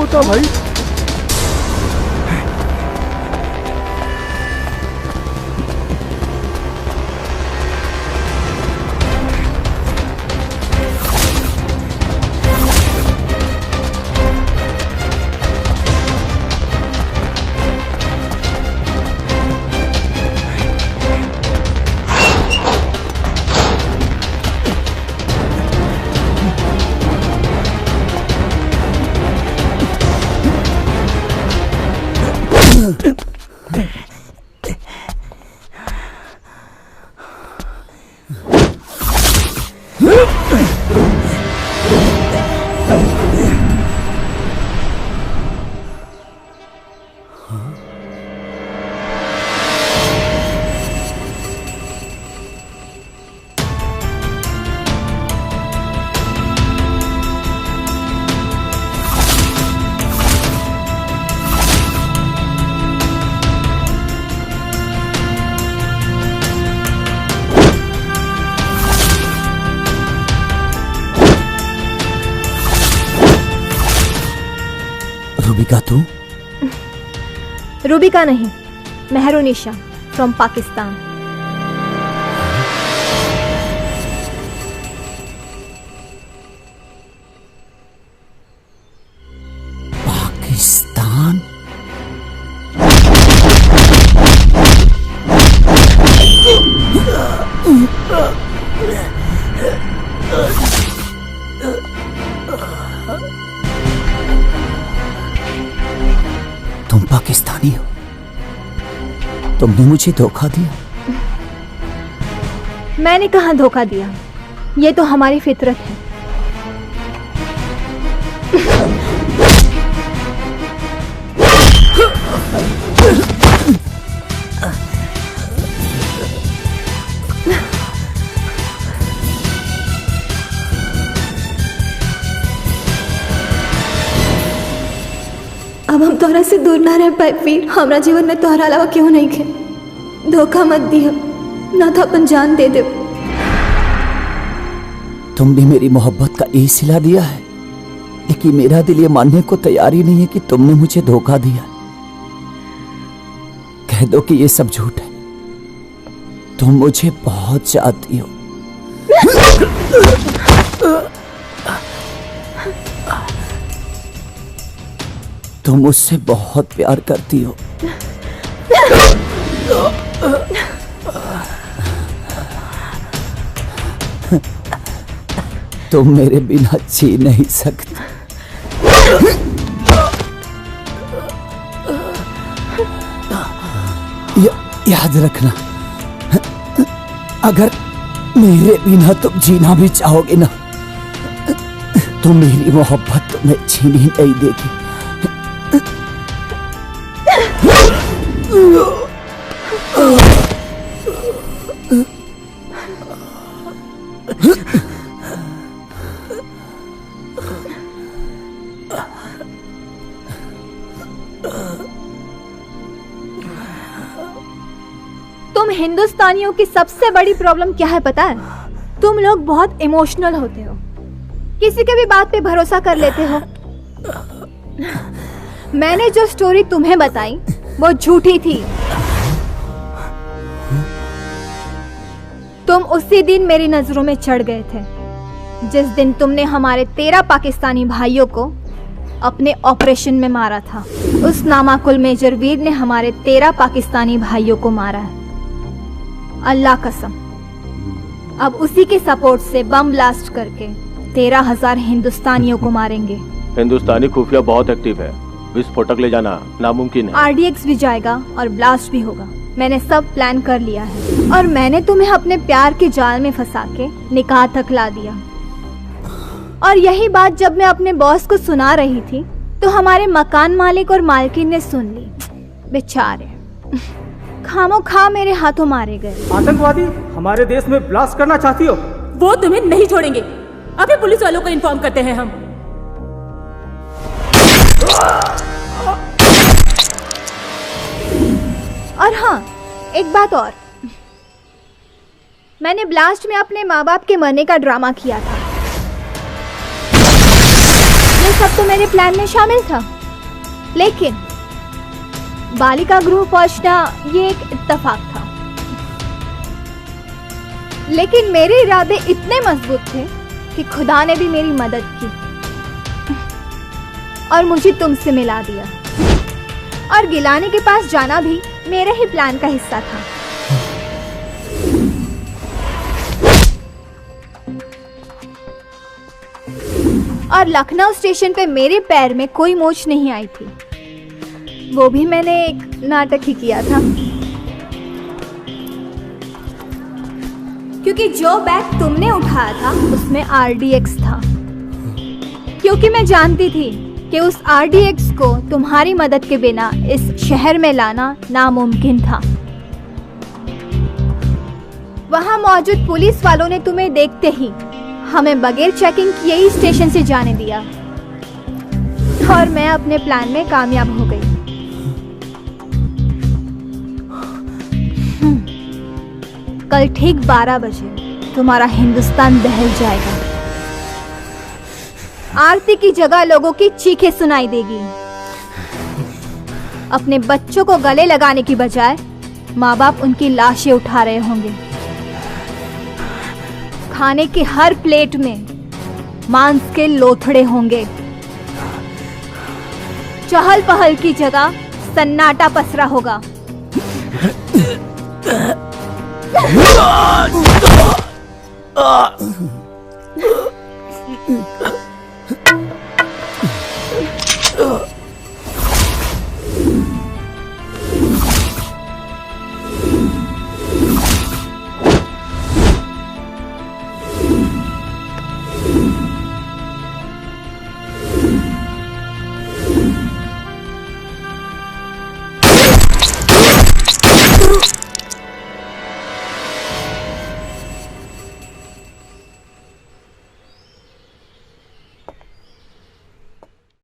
होता भाई? रूबिका तू? रूबिका नहीं, मेहरुनिशा फ्रॉम पाकिस्तान। पाकिस्तान? तुम पाकिस्तानी हो? तुमने मुझे धोखा दिया? मैंने कहाँ धोखा दिया, ये तो हमारी फितरत है। अब हम तोहरा से दूर ना रह पाए फिर हमारा जीवन में तोहरा अलावा क्यों नहीं खे। धोखा मत दिया, ना तो अपन जान दे दे। तुमने मेरी मोहब्बत का ई सिला दिया है, लेकिन मेरा दिल ये मानने को तैयार ही नहीं है कि तुमने मुझे धोखा दिया। कह दो कि ये सब झूठ है। तुम मुझे बहुत चाहती हो। तुम मुझसे बहुत प्यार करती हो। तुम मेरे बिना जी नहीं सकती। याद रखना, अगर मेरे बिना तुम जीना भी चाहोगे ना, तो मेरी मोहब्बत तुम्हें छीनी नहीं देगी। तुम हिंदुस्तानियों की सबसे बड़ी प्रॉब्लम क्या है पता है? तुम लोग बहुत इमोशनल होते हो, किसी के भी बात पे भरोसा कर लेते हो। मैंने जो स्टोरी तुम्हें बताई वो झूठी थी। तुम उसी दिन मेरी नजरों में चढ़ गए थे जिस दिन तुमने हमारे 13 पाकिस्तानी भाइयों को अपने ऑपरेशन में मारा था। उस नामाकुल मेजर वीर ने हमारे 13 पाकिस्तानी भाइयों को मारा है, अल्लाह कसम। अब उसी के सपोर्ट से बम ब्लास्ट करके 13,000 हिंदुस्तानियों को मारेंगे। हिंदुस्तानी खुफिया बहुत एक्टिव है, विस्फोटक ले जाना नामुमकिन है। RDX भी जाएगा और ब्लास्ट भी होगा। मैंने सब प्लान कर लिया है और मैंने तुम्हें अपने प्यार के जाल में फंसा के निकाह तक ला दिया। और यही बात जब मैं अपने बॉस को सुना रही थी तो हमारे मकान मालिक और मालकिन ने सुन ली। बेचारे खामोखा मेरे हाथों मारे गए। आतंकवादी हमारे देश में ब्लास्ट करना चाहती हो? वो तुम्हें नहीं छोड़ेंगे। अभी पुलिस वालों को इन्फॉर्म करते हैं हम। और हाँ, एक बात और, मैंने ब्लास्ट में अपने माँ बाप के मरने का ड्रामा किया था। ये सब तो मेरे प्लान में शामिल था, लेकिन बालिका गृह पहुंचना ये एक इत्तेफाक था। लेकिन मेरे इरादे इतने मजबूत थे कि खुदा ने भी मेरी मदद की और मुझे तुमसे मिला दिया। और गिलानी के पास जाना भी मेरे ही प्लान का हिस्सा था। और लखनऊ स्टेशन पे मेरे पैर में कोई मोच नहीं आई थी, वो भी मैंने एक नाटक ही किया था। क्योंकि जो बैग तुमने उठाया था उसमें RDX था, क्योंकि मैं जानती थी कि उस RDX को तुम्हारी मदद के बिना इस शहर में लाना नामुमकिन था। वहां मौजूद पुलिस वालों ने तुम्हें देखते ही हमें बगैर चेकिंग किए ही स्टेशन से जाने दिया और मैं अपने प्लान में कामयाब हो गई। कल ठीक 12 बजे तुम्हारा हिंदुस्तान दहल जाएगा। आरती की जगह लोगों की चीखें सुनाई देगी। अपने बच्चों को गले लगाने की बजाय माँ बाप उनकी लाशें उठा रहे होंगे। खाने के हर प्लेट में मांस के लोथड़े होंगे। चहल पहल की जगह सन्नाटा पसरा होगा।